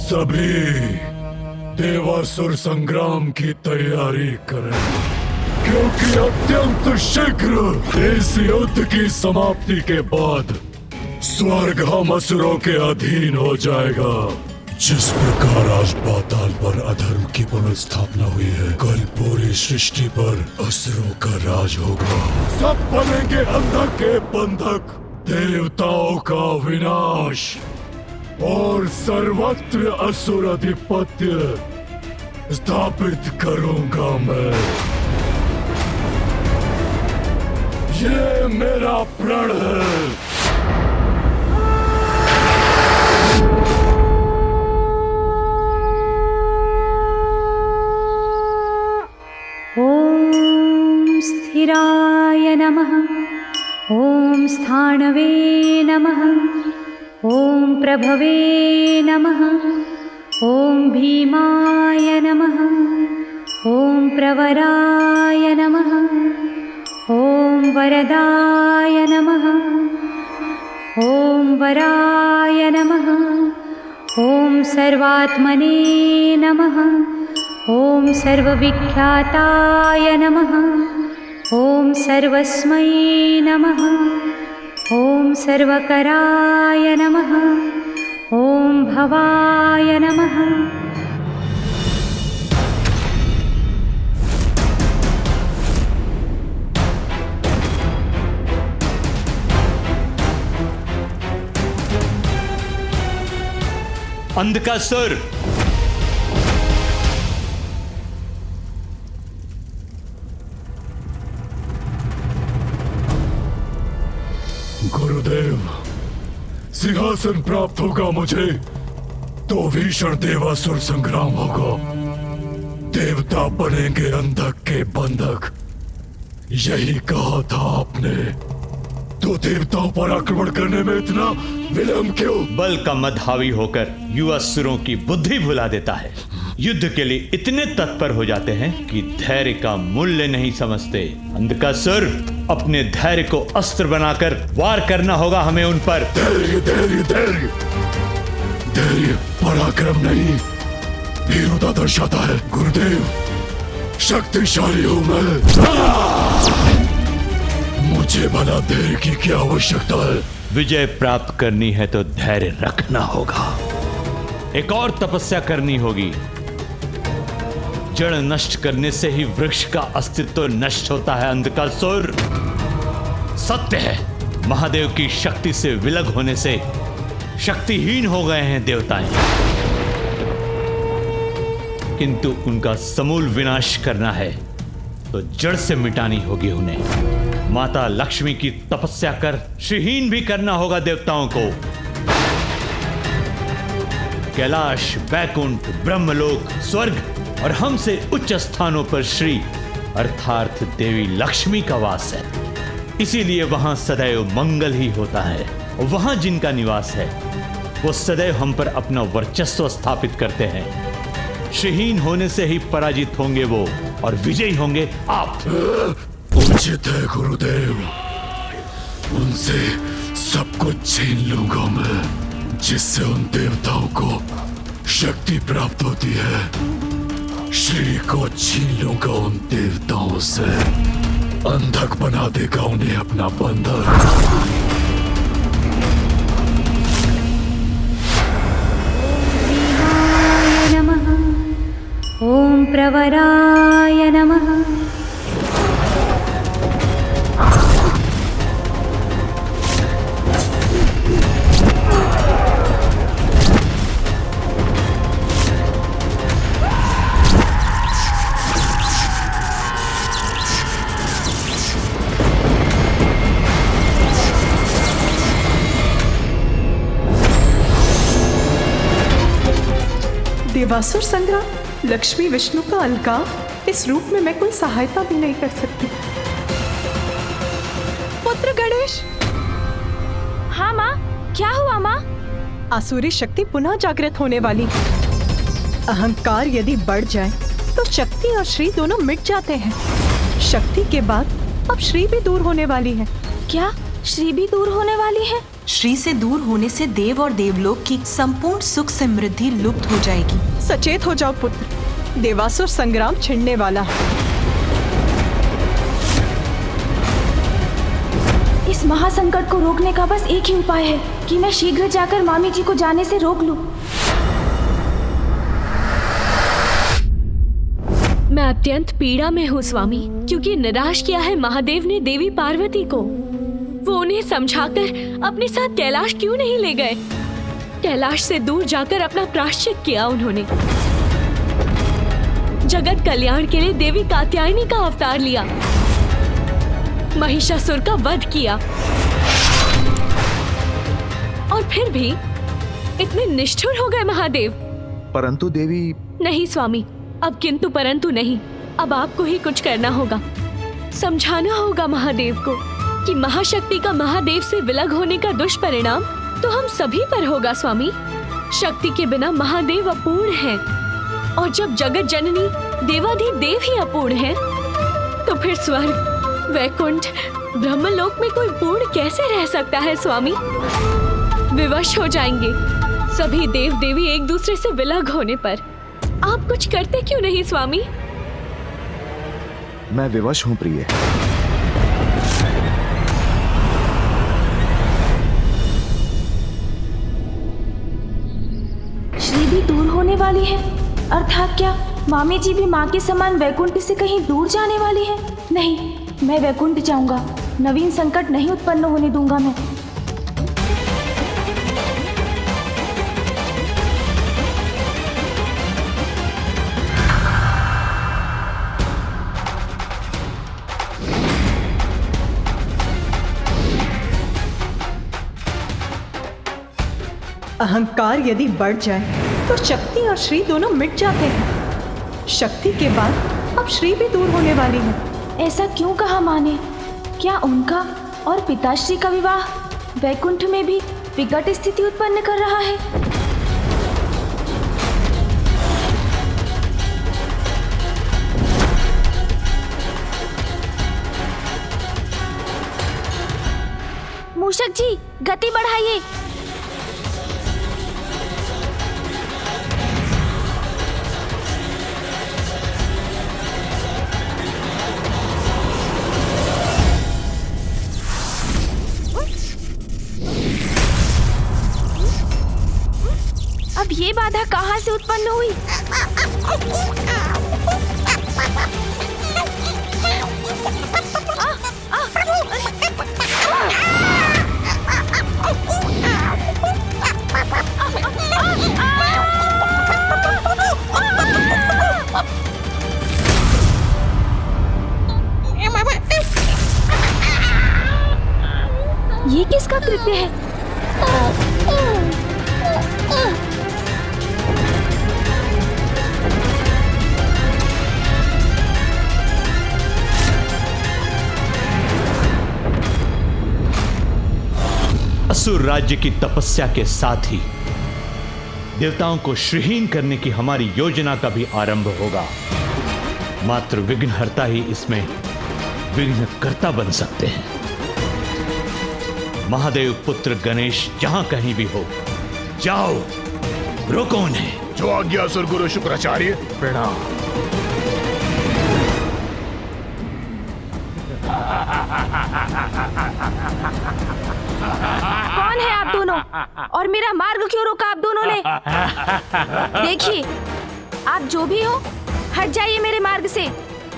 सभी देवासुर संग्राम की तैयारी करें, क्योंकि अत्यंत शीघ्र इस युद्ध की समाप्ति के बाद स्वर्ग हम असुरों के अधीन हो जाएगा। जिस प्रकार आज पाताल पर अधर्म की पुनर्स्थापना हुई है, कल पूरी सृष्टि पर असुरों का राज होगा। सब बनेंगे अंधक के बंधक, देवताओं का विनाश और सर्वत्र असुर अधिपत्य स्थापित करूंगा मैं। ये मेरा प्रण है। ओम स्थिराय नमः। ओम स्थाणवे नमः। ओम प्रभवे नमः। ओम भीमाय नमः। ओम प्रवराय नमः। ओम वरदाय नमः। ओम वराय नमः। ओम सर्वात्मने नमः। ओम सर्वविख्याताय नमः। ओम सर्वस्मै नमः। ओम सर्वकराय नमः। ओम भवाय नमः। अंधकासुर, गुरुदेव, सिंहासन प्राप्त होगा मुझे तो भीषण देवासुर संग्राम होगा। देवता बनेंगे अंधक के बंधक, यही कहा था आपने। तो देवताओं पर आक्रमण करने में इतना विलंब क्यों? बल का मद हावी होकर युवा असुरों की बुद्धि भुला देता है। युद्ध के लिए इतने तत्पर हो जाते हैं कि धैर्य का मूल्य नहीं समझते। अंधकासुर, अपने धैर्य को अस्त्र बनाकर वार करना होगा हमें उन पर। धैर्य धैर्य धैर्य धैर्य पराक्रम नहीं, वीरता दर्शाता है। गुरुदेव, शक्तिशाली हूं मैं। मुझे भला धैर्य की क्या आवश्यकता है? विजय प्राप्त करनी है तो धैर्य रखना होगा। एक और तपस्या करनी होगी। जड़ नष्ट करने से ही वृक्ष का अस्तित्व नष्ट होता है। अंधकासुर, सत्य है, महादेव की शक्ति से विलग होने से शक्तिहीन हो गए हैं देवताएं, किंतु उनका समूल विनाश करना है तो जड़ से मिटानी होगी उन्हें। माता लक्ष्मी की तपस्या कर श्रीहीन भी करना होगा देवताओं को। कैलाश, वैकुंठ, ब्रह्मलोक, स्वर्ग और हमसे उच्च स्थानों पर श्री अर्थात देवी लक्ष्मी का वास है। इसीलिए वहां सदैव मंगल ही होता है। वहां जिनका निवास है वो सदैव हम पर अपना वर्चस्व स्थापित करते हैं। श्रीहीन होने से ही पराजित होंगे वो और विजयी होंगे आप। उचित है गुरुदेव, उनसे सब कुछ छीन लूंगा मैं, जिससे उन देवताओं को शक्ति प्राप्त होती है। श्री को छीन लूंगा उन देवताओं से, अंधक बना देगा उन्हें अपना बंधक। ओम प्रवराय नमः। देवासुर संग्राम, लक्ष्मी विष्णु का अलगाव, इस रूप में मैं कोई सहायता भी नहीं कर सकती। पुत्र गणेश। हाँ माँ, क्या हुआ माँ? आसुरी शक्ति पुनः जागृत होने वाली। अहंकार यदि बढ़ जाए तो शक्ति और श्री दोनों मिट जाते हैं। शक्ति के बाद अब श्री भी दूर होने वाली है। क्या श्री भी दूर होने वाली है? श्री से दूर होने से देव और देवलोक की संपूर्ण सुख समृद्धि लुप्त हो जाएगी। सचेत हो जाओ पुत्र, देवासुर संग्राम छिड़ने वाला है। इस महासंकट को रोकने का बस एक ही उपाय है कि मैं शीघ्र जाकर मामी जी को जाने से रोक लूं। मैं अत्यंत पीड़ा में हूँ स्वामी, क्योंकि निराश किया है महादेव ने देवी पार्वती को। वो उन्हें समझाकर अपने साथ कैलाश क्यों नहीं ले गए? कैलाश से दूर जाकर अपना प्रायश्चित किया उन्होंने। जगत कल्याण के लिए देवी कात्यायनी का अवतार लिया, महिषासुर का वध किया, और फिर भी इतने निष्ठुर हो गए महादेव। परंतु देवी। नहीं स्वामी, अब किंतु परंतु नहीं, अब आपको ही कुछ करना होगा। समझाना होगा महादेव को कि महाशक्ति का महादेव से विलग होने का दुष्परिणाम तो हम सभी पर होगा स्वामी। शक्ति के बिना महादेव अपूर्ण हैं, और जब जगत जननी देवाधिदेव ही अपूर्ण हैं, तो फिर स्वर्ग, वैकुंठ, ब्रह्मलोक में कोई पूर्ण कैसे रह सकता है स्वामी? विवश हो जाएंगे सभी देव देवी एक दूसरे से विलग होने पर। आप कुछ करते क्यों नहीं स्वामी? मैं विवश हूँ प्रिय। श्री भी दूर होने वाली है, अर्थात क्या मामी जी भी माँ के समान वैकुंठ से कहीं दूर जाने वाली है? नहीं, मैं वैकुंठ जाऊंगा, नवीन संकट नहीं उत्पन्न होने दूंगा मैं। अहंकार यदि बढ़ जाए तो शक्ति और श्री दोनों मिट जाते हैं। शक्ति के बाद अब श्री भी दूर होने वाली है। ऐसा क्यों कहा माँ ने? क्या उनका और पिताश्री का विवाह वैकुंठ में भी विकट स्थिति उत्पन्न कर रहा है? मूषक जी, गति बढ़ाइए। अब ये बाधा कहाँ से उत्पन्न हुई? ये किसका कृत्य है? असुर राज्य की तपस्या के साथ ही देवताओं को श्रीहीन करने की हमारी योजना का भी आरंभ होगा। मात्र विघ्नहर्ता ही इसमें विघ्नकर्ता बन सकते हैं। महादेव पुत्र गणेश जहां कहीं भी हो, जाओ, रोको उन्हें। जो आज्ञा असुर गुरु शुक्राचार्य। प्रणाम। कौन है आप दोनों और मेरा मार्ग क्यों रोका आप दोनों ने? देखिए, आप जो भी हो, हट जाइए मेरे मार्ग से।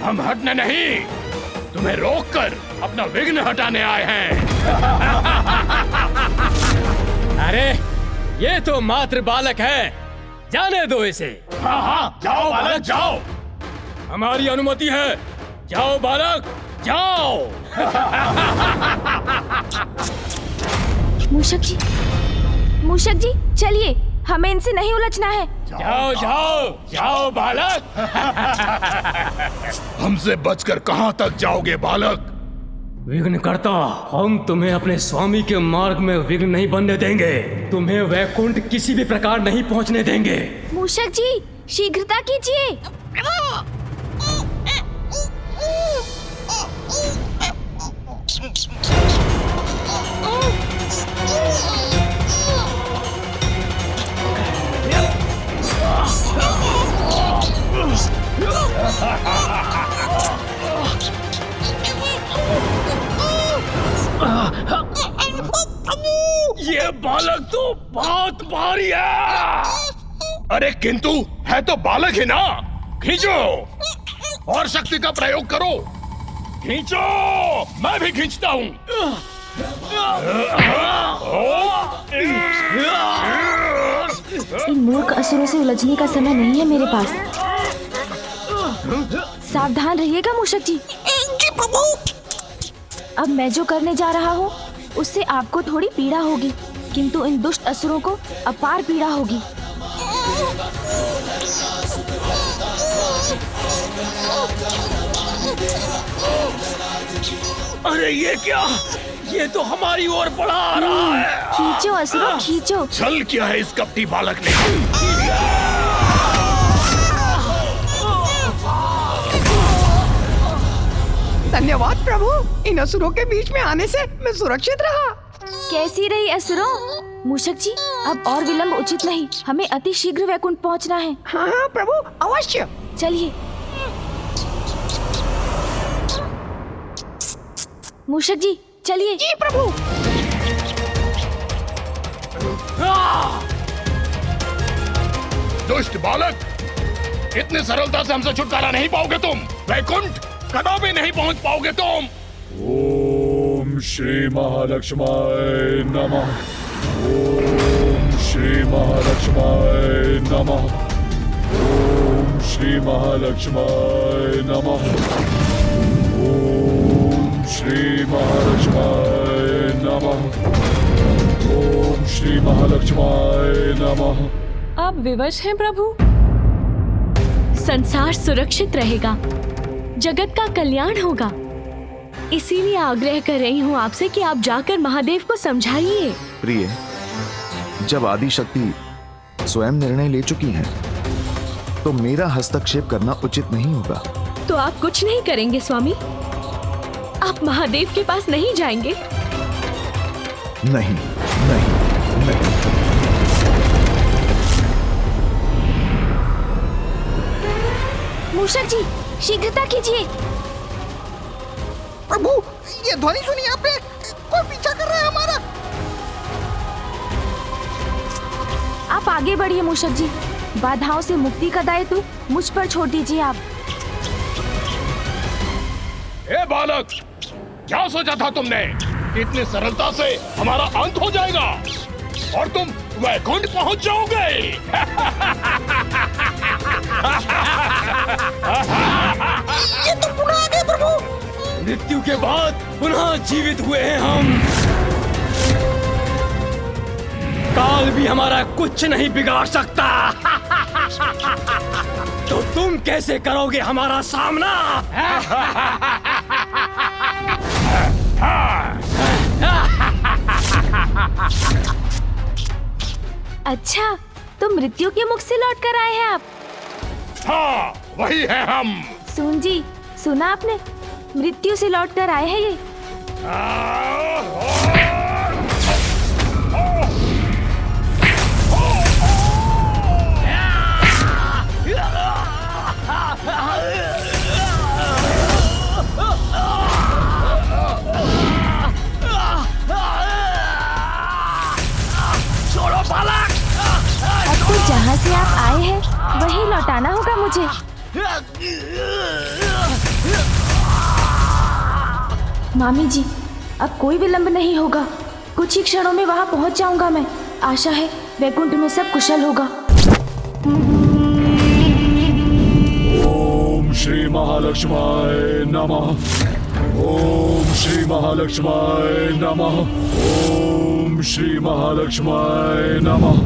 हम हटने नहीं, तुम्हें रोककर अपना विघ्न हटाने आए हैं। अरे ये तो मात्र बालक है, जाने दो इसे। हाँ हाँ, जाओ बालक जाओ। हमारी अनुमति है, जाओ बालक जाओ। मूषक जी चलिए, हमें इनसे नहीं उलझना है। जाओ जाओ जाओ बालक। हमसे बचकर कहाँ तक जाओगे बालक? विघ्नकर्ता, हम तुम्हें अपने स्वामी के मार्ग में विघ्न नहीं बनने देंगे। तुम्हें वैकुंठ किसी भी प्रकार नहीं पहुंचने देंगे। मूषक जी शीघ्रता कीजिए। ये बालक तो बहुत भारी है। अरे किंतु है तो बालक ही ना। खींचो और शक्ति का प्रयोग करो। खींचो, मैं भी खींचता हूँ। इन मूर्ख असुरों से उलझने का समय नहीं है मेरे पास। सावधान रहिएगा मूषक जी। जी प्रभु। अब मैं जो करने जा रहा हूँ उससे आपको थोड़ी पीड़ा होगी, किंतु इन दुष्ट असुरों को अपार पीड़ा होगी। अरे ये क्या? ये तो हमारी ओर बढ़ा आ रहा है। खींचो असुरों, खींचो। चल क्या है इस कपटी बालक ने? धन्यवाद प्रभु, इन असुरों के बीच में आने से मैं सुरक्षित रहा। कैसी रही असुरों? मूषक जी, अब और विलंब उचित नहीं, हमें अति शीघ्र वैकुंठ पहुंचना है। हाँ हाँ प्रभु, अवश्य। चलिए। मूषक जी चलिए। जी प्रभु। दुष्ट बालक, इतनी सरलता से हमसे छुटकारा नहीं पाओगे तुम। वैकुंठ कदापि नहीं पहुंच पाओगे तुम। ओम श्री महालक्ष्माय नमः। ओम श्री महालक्ष्माय नमः। ओम श्री महालक्ष्माय नमः। ओम श्री महालक्ष्माय नमः। ओम श्री महालक्ष्माय नमः। आप विवश हैं प्रभु? संसार सुरक्षित रहेगा, जगत का कल्याण होगा, इसीलिए आग्रह कर रही हूँ आपसे कि आप जाकर महादेव को समझाइए। प्रिय, जब आदि शक्ति स्वयं निर्णय ले चुकी हैं, तो मेरा हस्तक्षेप करना उचित नहीं होगा। तो आप कुछ नहीं करेंगे स्वामी? आप महादेव के पास नहीं जाएंगे? नहीं, नहीं, नहीं। मूषक जी शीघ्रता कीजिए। प्रभु, ये ध्वनि सुनिए आपने? कोई पीछा कर रहा है हमारा। आप आगे बढ़िए मूषक जी, बाधाओं से मुक्ति का दायित्व मुझ पर छोड़ दीजिए आप। ए बालक, क्या सोचा था तुमने? इतनी सरलता से हमारा अंत हो जाएगा और तुम वैकुंठ पहुंच जाओगे। ये तो पुनः आ गए प्रभु। मृत्यु के बाद पुनः जीवित हुए हैं हम। काल भी हमारा कुछ नहीं बिगाड़ सकता। तो तुम कैसे करोगे हमारा सामना? अच्छा, तो मृत्यु के मुख से लौट कर आए हैं आप? हाँ, वही है हम। सुन जी, सुना आपने? मृत्यु से लौट कर आए हैं ये। छोड़ो बालक। अब तो जहाँ से आप आए हैं वही लौटाना होगा मुझे। मामी जी, अब कोई विलंब नहीं होगा, कुछ ही क्षणों में वहाँ पहुँच जाऊंगा मैं। आशा है वैकुंठ में सब कुशल होगा। ओम श्री महालक्ष्माय नमः। ओम श्री महालक्ष्माय नमः। ओम श्री महालक्ष्माय नमः।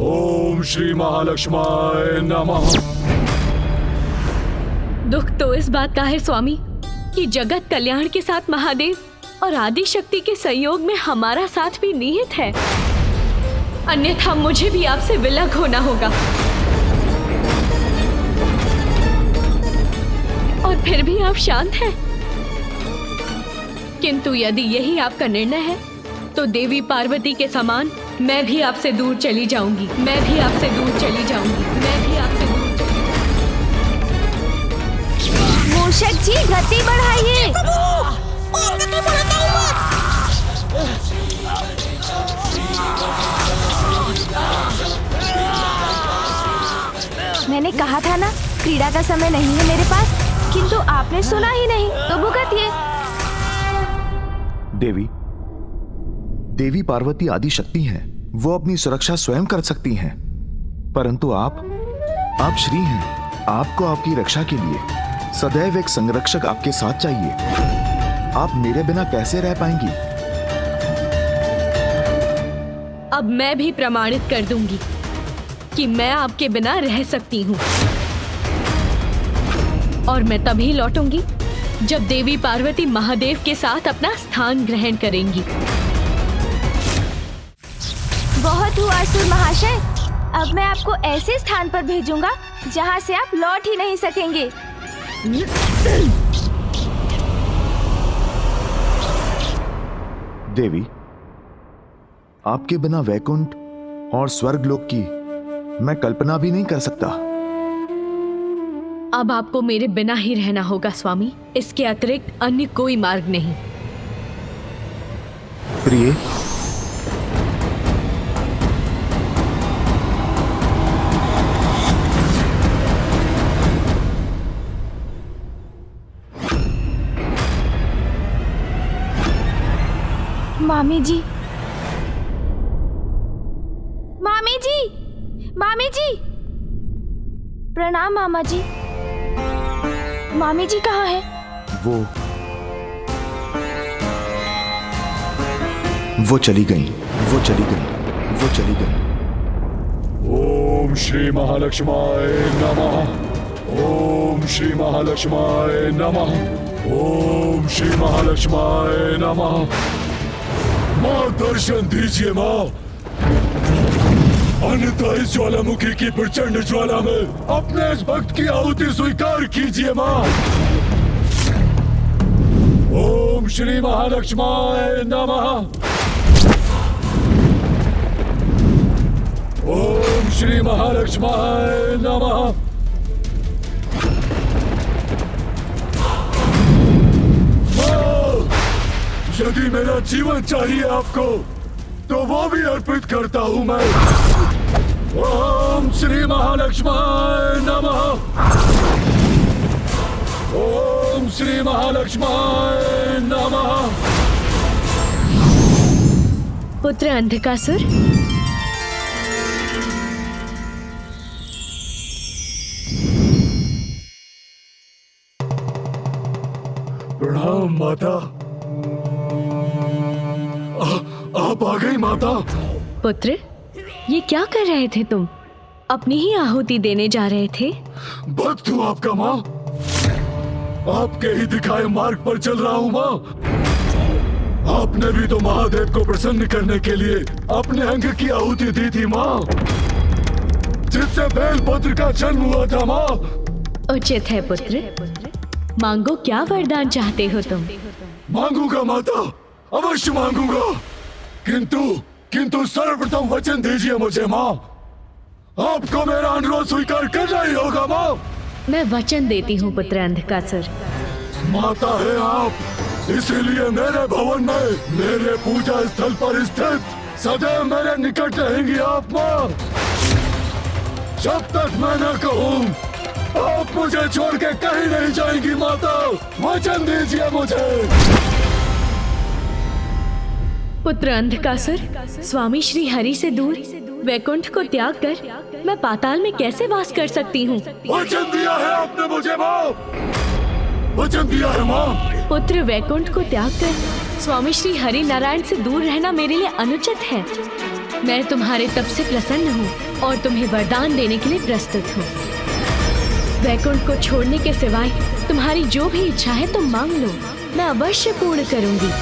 ओम श्री महालक्ष्माय नमः। दुख तो इस बात का है स्वामी कि जगत कल्याण के साथ महादेव और आदि शक्ति के सहयोग में हमारा साथ भी निहित है, अन्यथा मुझे भी आपसे विलग होना होगा। और फिर भी आप शांत हैं। किंतु यदि यही आपका निर्णय है तो देवी पार्वती के समान मैं भी आपसे दूर चली जाऊंगी। मैं भी आपसे दूर चली जाऊंगी। मैं भी आपसे दूर चली जाऊंगी। मूषक जी गति बढ़ाइए। मैंने कहा था ना, क्रीड़ा का समय नहीं है मेरे पास, किंतु आपने सुना ही नहीं, तो भुगतिए। देवी पार्वती आदि शक्ति हैं। वो अपनी सुरक्षा स्वयं कर सकती हैं। परंतु आप श्री हैं। आपको आपकी रक्षा के लिए सदैव एक संरक्षक आपके साथ चाहिए। आप मेरे बिना कैसे रह पाएंगी? अब मैं भी प्रमाणित कर दूंगी कि मैं आपके बिना रह सकती हूँ। और मैं तभी लौटूंगी जब देवी पार्वती महादेव के साथ अपना स्थान ग्रहण करेंगी। बहुत हुआ असुर महाशय, अब मैं आपको ऐसे स्थान पर भेजूंगा जहां से आप लौट ही नहीं सकेंगे। देवी, आपके बिना वैकुंठ और स्वर्गलोक की मैं कल्पना भी नहीं कर सकता। अब आपको मेरे बिना ही रहना होगा स्वामी। इसके अतिरिक्त अन्य कोई मार्ग नहीं। प्रिय, मामी जी, मामी जी, मामी जी, प्रणाम मामा जी। मामी जी कहाँ है? वो चली गई। ओम श्री महालक्ष्माय नमः। ओम श्री महालक्ष्माय नमः। ओम श्री महालक्ष्माय नमः। माँ दर्शन दीजिए माँ, अन्यथा इस ज्वालामुखी की प्रचंड ज्वाला में अपने इस भक्त की आहुति स्वीकार कीजिए माँ। ओम श्री महालक्ष्माय नमः। ओम श्री महालक्ष्माय नमः। यदि मेरा जीवन चाहिए आपको तो वो भी अर्पित करता हूँ मैं। ओम श्री महालक्ष्माय नमः। ओम श्री महालक्ष्माय नमः। पुत्र अंधकासुर, प्रणाम माता। आप आ गई माता। पुत्र, ये क्या कर रहे थे तुम? अपनी ही आहुति देने जा रहे थे? भक्त हूँ आपका माँ, आपके ही दिखाए मार्ग पर चल रहा हूँ माँ। आपने भी तो महादेव को प्रसन्न करने के लिए अपने अंग की आहुति दी थी माँ, जिससे बेलपत्र का जन्म हुआ था माँ। उचित है पुत्र, मांगो, क्या वरदान चाहते हो तुम? मांगूंगा माता, अवश्य मांगूंगा, किंतु सर्वप्रथम वचन दीजिए मुझे माँ। आपको मेरा अनुरोध स्वीकार करना ही होगा माँ। मैं वचन देती हूँ पुत्र अंधकासुर। माता है आप, इसीलिए मेरे भवन में, मेरे पूजा स्थल पर स्थित सदैव मेरे निकट रहेंगी आप माँ। जब तक मैं न कहूँ आप मुझे छोड़ के कहीं नहीं जाएंगी माता। वचन दीजिए मुझे। पुत्र अंधकासुर, स्वामी श्री हरि से दूर वैकुंठ को त्याग कर मैं पाताल में कैसे वास कर सकती हूँ? वचन दिया है आपने मुझे माँ, वचन दिया है माँ। पुत्र, वैकुंठ को त्याग कर स्वामी श्री हरि नारायण से दूर रहना मेरे लिए अनुचित है। मैं तुम्हारे तप से प्रसन्न हूँ और तुम्हें वरदान देने के लिए प्रस्तुत हूँ। वैकुंठ को छोड़ने के सिवाय तुम्हारी जो भी इच्छा है तुम मांग लो, मैं अवश्य पूर्ण करूंगी।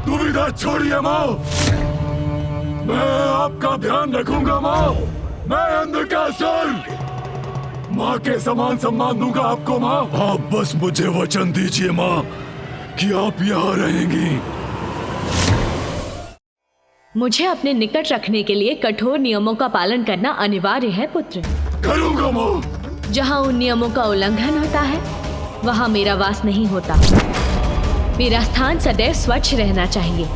दुविधा छोड़िए माँ, मैं आपका ध्यान रखूंगा माँ। मैं अंधकासुर, माँ के समान सम्मान दूंगा आपको माँ। आप बस मुझे वचन दीजिए माँ कि आप यहाँ रहेंगी। मुझे अपने निकट रखने के लिए कठोर नियमों का पालन करना अनिवार्य है पुत्र। करूंगा माँ। जहाँ उन नियमों का उल्लंघन होता है वहाँ मेरा वास नहीं होता। मेरा स्थान सदैव स्वच्छ रहना चाहिए।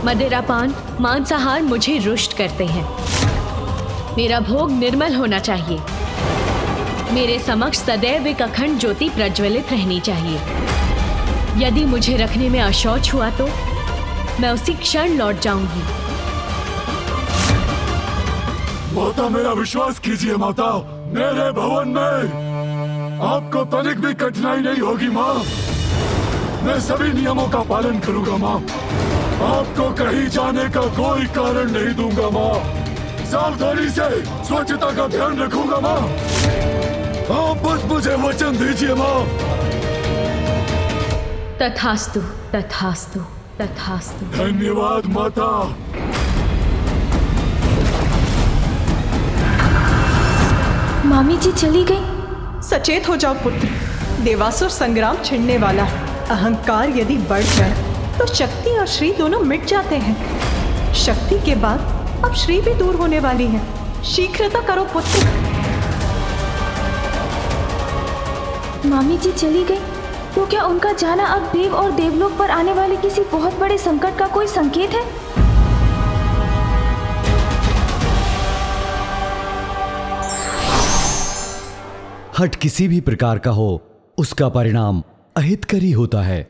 मदिरापान, मांसाहार मुझे रुष्ट करते हैं। मेरा भोग निर्मल होना चाहिए। मेरे समक्ष सदैव एक अखंड ज्योति प्रज्वलित रहनी चाहिए। यदि मुझे रखने में अशौच हुआ तो मैं उसी क्षण लौट जाऊंगी। माता, मेरा विश्वास कीजिए माता, मेरे भवन में आपको तनिक भी कठिनाई नहीं होगी माँ। मैं सभी नियमों का पालन करूंगा माँ। आपको कहीं जाने का कोई कारण नहीं दूंगा माँ। सावधानी से स्वच्छता का ध्यान रखूंगा माँ। आप बस मुझे वचन दीजिए माँ। तथास्तु, तथास्तु, तथास्तु। धन्यवाद माता। मामी जी चली गई। सचेत हो जाओ पुत्र, देवासुर संग्राम छिड़ने वाला है। अहंकार यदि बढ़ जाए तो शक्ति और श्री दोनों मिट जाते हैं। शक्ति के बाद अब श्री भी दूर होने वाली है। शीघ्रता करो पुत्र। मामी जी चली गई तो क्या उनका जाना अब देव और देवलोक पर आने वाले किसी बहुत बड़े संकट का कोई संकेत है? हट किसी भी प्रकार का हो, उसका परिणाम अहितकरी होता है।